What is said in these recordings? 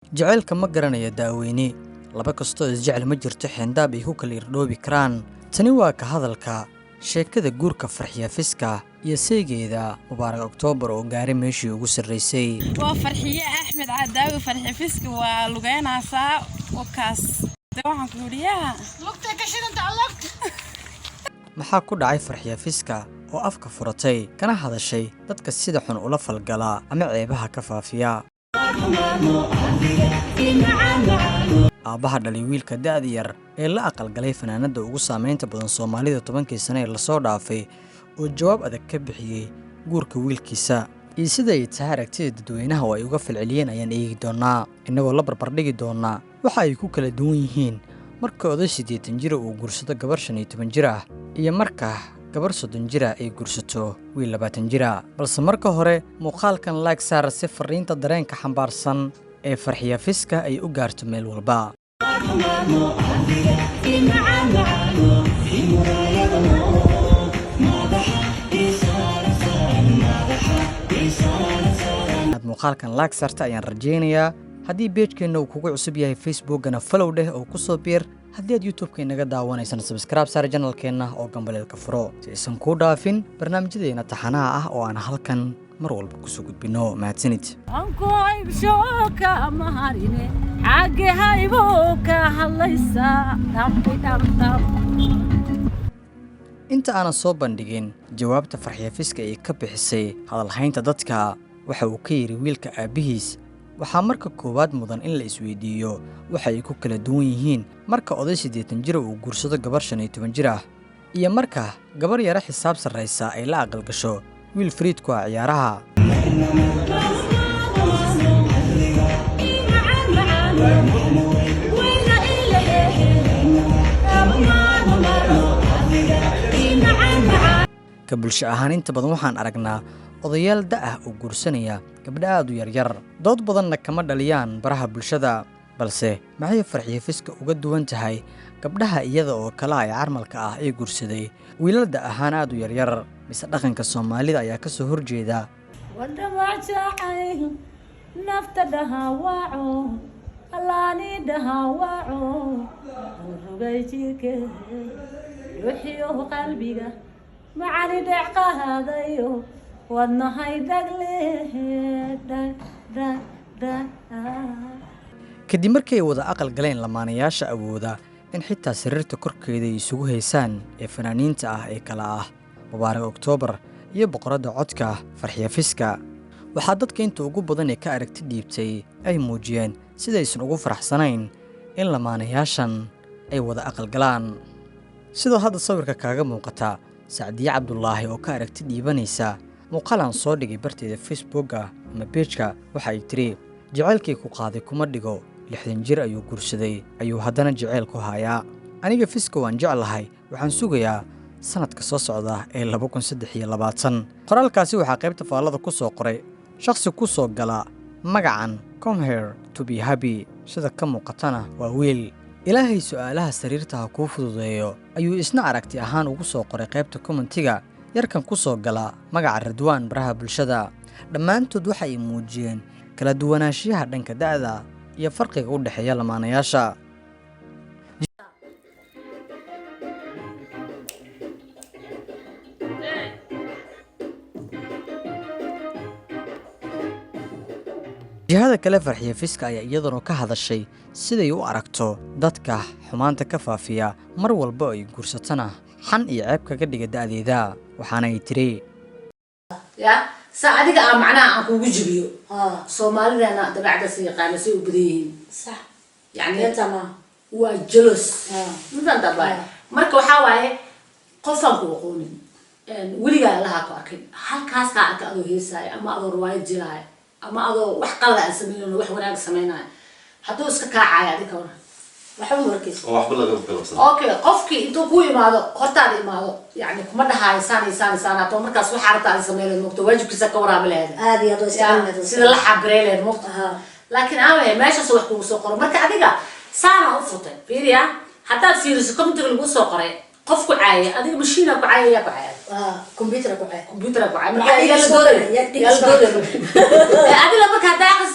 jacaylka ma garanaya daaweyne laba kastoo isjecel ma jirto xeendaab ay ku kala irdhoobi karaan. Tani waa ka hadalka sheekada guurka Farxiya Fiska iyo seegeeda Mubaarak Oktoobar oo gaaray meeshii ugu sarreysay. waa Farxiya Axmed Cadaawi. Farxiya Fiska waa lugeynaysaa wakaas waxaan ku yiriyaa lugta ka shidanta lugta. maxaa ku dhacay Farxiya Fiska oo afka furatay kana hadashay dadka sida xun ula falgala ama ceebaha ka faafiya. aabaha dhalay wiilka da'da yar ee la aqalgalay fanaanada ugu saameynta badan Soomaalida 10kii sano ee la soo dhaafay oo jawaab adag ka bixiyay guurka wiilkiisa iyo sida ay tahay aragtida dadweynaha oo ay uga falceliyeen ayaan eegi doonaa inagoo la barbar dhigi doonaa waxa ay ku kala duwan yihiin marka oday 80 jir uu guursado gabar 15 jir ah iyo marka gabar 30 jir ah ay guursato wiil 20 jir ah. balse marka hore muuqaalkan like saar si fariinta dareenka xambaarsan ee Farxiya Fiska ay u gaarto meel walba. muuqaalkan like saarta ayaan rajeynayaa. haddii page-keena uu kugu cusub yahay Facebook-gana follow dheh oo ku soo biir. haddii aad YouTube-ka inaga daawanaysan subscribe saar channel-keena oo gambaleelka furo si aysan kuu dhaafin barnaamijyadeena taxanaha ah oo aan halkan mar walba ku soo gudbino. mahadsanid. anku ay shooka maharine xagge haybo ka hadlaysa dam. inta aanan soo bandhigin jawaabta Farxiya Fiska ee ka bixisay hadalhaynta dadka waxa uu ka yiri wiilka aabihiis waxaa marka koowaad mudan in la isweydiiyo waxa ay ku kala duwan yihiin marka oday 80 jir uu guursado gabar 15 jir ah iyo marka gabar yara xisaab sarreysa ay la aqal gasho wiil fariid ku ah ciyaaraha. ka bulsho ahaan inta badan waxaan aragnaa odayaal da' ah oo guursanaya gabdha aad u yaryar. dood badanna kama dhaliyaan baraha bulshada, balse maxay Farxiya Fiska uga duwan tahay gabdhaha iyada oo kala ay carmalka ah ee guursaday wiilal da' ahaan aad u yaryar? mise dhaqanka Soomaalida ayaa ka soo horjeeda? wadama jacay nafta dhahawaaco alaani dhahawaaco rugay jirke ruuxiyo qalbiga macani dhaqaadayo wadnahay dagle kadib markay wada aqal galeen lamaanayaasha awooda in xitaa sariirta korkeeda ay isugu heysaan ee fanaaniinta ah ee kala ah Mubaarak Oktoobar iyo boqorada codka Farxiya Fiska, waxaa dadka inta ugu badan ee ka aragti dhiibtay ay muujiyeen sida aysan ugu faraxsanayn in lamaanayaashan ay wada aqal galaan. sidoo hadda sawirka kaaga muuqata Sacdiye Cabdullaahi oo ka aragti dhiibanaysa muuqaalan soo dhigay barteeda Facebook-ga ama page-ka waxa ay tiri jacaylkii ku qaaday kuma dhigo 60 jir ayuu guursaday ayuu haddana jacayl ku hayaa. aniga Fiska waan jeclahay waxaan sugayaa sanadka soo socda ee 2023. qoraalkaasi waxaa qaybta faallada ku soo qoray shakhsi ku soo gala magacan come here to be happy sida ka muuqatana waa wiil. ilaahay su'aalaha sariirta ha kuu fududeeyo ayuu isna aragti ahaan ugu soo qoray qaybta commentiga yarkan ku soo gala magaca Radwaan baraha bulshada. dhammaantood waxa ay muujiyeen kala duwanaanshiyaha dhanka da'da iyo farqiga u dhexeeya lamaanayaasha. jihada kale Farxiya Fiska ayaa iyaduna ka hadashay siday u aragto dadka xumaanta ka faafiya mar walba ay guursatana xan iyo ceeb kaga dhiga da'deeda. waxaana ay tiri adiga macnaha aan kugu jibiyo Soomaalidana dabacda si yaqaan si u badan sax yani waa jealous midaan dabay marka waxa waaye qofan ku aqoonin weliga Allah ka arkay halkaas ka arka adoo heesay ama adoo riwaayad jiray ama adoo wax qala aan sameeyno wax wanaag sameeynaay haduu iska kaacay adiga waxa markiis waxba laga bilowsan okay qofkii intuu ku imaado hortaada imaado yani kuma dhahaysaan to markaas waxa aragtaa sameeyay moqto waajibkiisa ka waraabileed aad iyo aad isticmaalada sida la xabreeyay moqto laakiin aan meesha soo wax ku soo qoro marka adiga saana u futay fiiriya hatta fiiriso comment lagu soo qoray qofku caaya adiga machine ku caaya ya ku caaya computer ku caaya marka yalla dooday adiga marka daaqas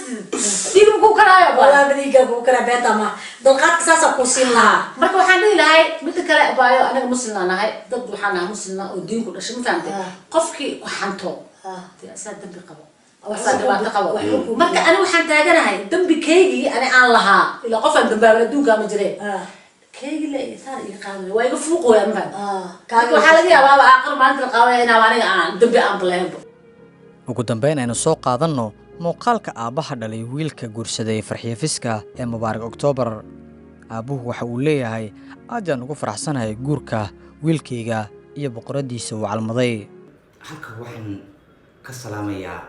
digu ku karaayo wala badiga ku kara beeta ma dulqaadka saasa ku siin lahaa marka waxaan dhihi lahay mid kale baayo anaga muslimna nahay dad waxaan nahay muslimna oo diinku dhashay mafahamtay qofkii ku xanto asaad dambi qabo asaad dhibaato qabo marka aniga waxaan taaganahay dambi keygii aan lahaa ila qofan dambaaba adduunka ma jireen كيجي لا صار يقاوم ويقفوقوا يا مفهم كاجي waxaa laga yaabaa aqal maanta qaawayna aniga aan dambi aan baleebo ugu dambeyn aynu soo qaadanno muuqaalka aabaha dhalay wiilka guursaday Farxiyo Fiska ee Mubaarak October aabuhu waxa uu leeyahay aad aan ugu faraxsanahay guurka wiilkayga iyo boqoradiisa uu calmaday halka waxaan ka salaamayaa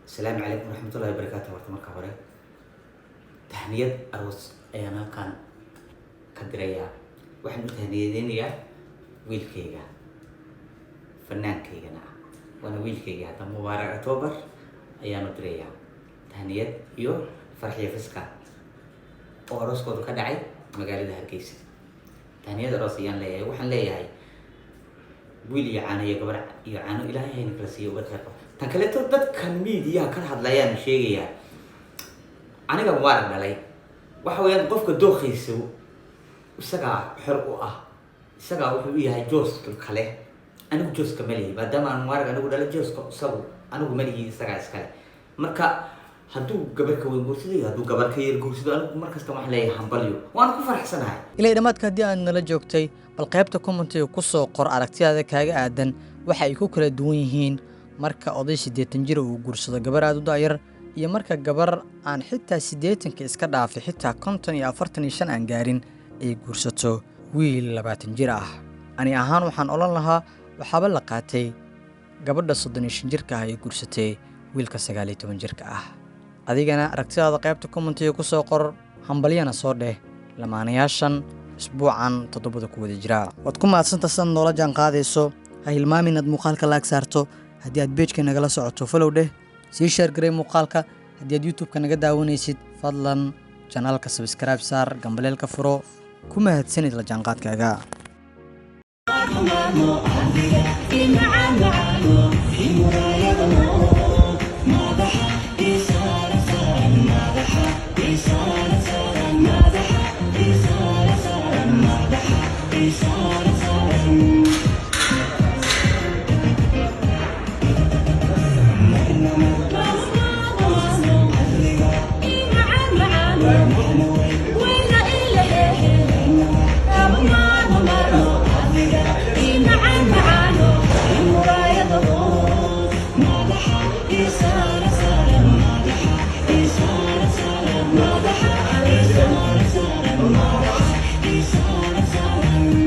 assalaamu calaykum waraxmatullaahi wabarakaatuh warta marka hore tahniyad aroos ayaan halkan كدريا واحد متهنيين يا ويلكيجا فنان كيجنا وانا ويلكيجا هذا مبارك أكتوبر أيام دريا تهنيات يو فرحية فسكا أوروس كودو كدعي مقالة هالكيس تهنيات راسيان ليه وحن ليه هاي ويلي يعاني يقبر يعاني إلهي هاي نكلاسيه وبتخير تكلتو دت كان ميديا كان هاد ليان شيء يا أنا كمبارك علي وحويان قفك دوخيسو isaga xor u ah isaga wuxuu yahay jooska kale anigu jooska malihi maadaama aan warag anigu dhalay jooska isagu anigu malihi isaga iskale marka hadduu gabar ka weyn guursaday hadduu gabar ka yar guursado anigu markasta waxaan leeyahay hambalyo waan ku faraxsanahay ilaa dhamaadka haddii aad nala joogtay bal qaybta commentiga ku soo qor aragtidaada kaaga aadan waxa ay ku kala duwan yihiin marka oday 80 jir uu guursado gabar aad u daayar iyo marka gabar aan xitaa 80 iska dhaafay xitaa 50 iyo 45 aan gaarin ay guursato wiil 20 jir ah ani ahaan waxaan oran lahaa waxaaba la qaatay gabadha 35 jirka ah ay guursatay wiilka 19 jirka ah adigana aragtidaada qaybta commentiga ku soo qor hambaliyana soo dheh lamaanayaashan isbuucan 7 ku wada jira wad ku maadsantahay san noola jaan qaadayso ha hilmaamin inaad muuqaalka laag saarto haddii aad page-ka nagala socoto follow dheh sii share garee muuqaalka haddii aad YouTube-ka naga daawanaysid fadlan channelka subscribe saar gambaleelka furo kuma hadsanid la jaanqaadkaaga ما ضحى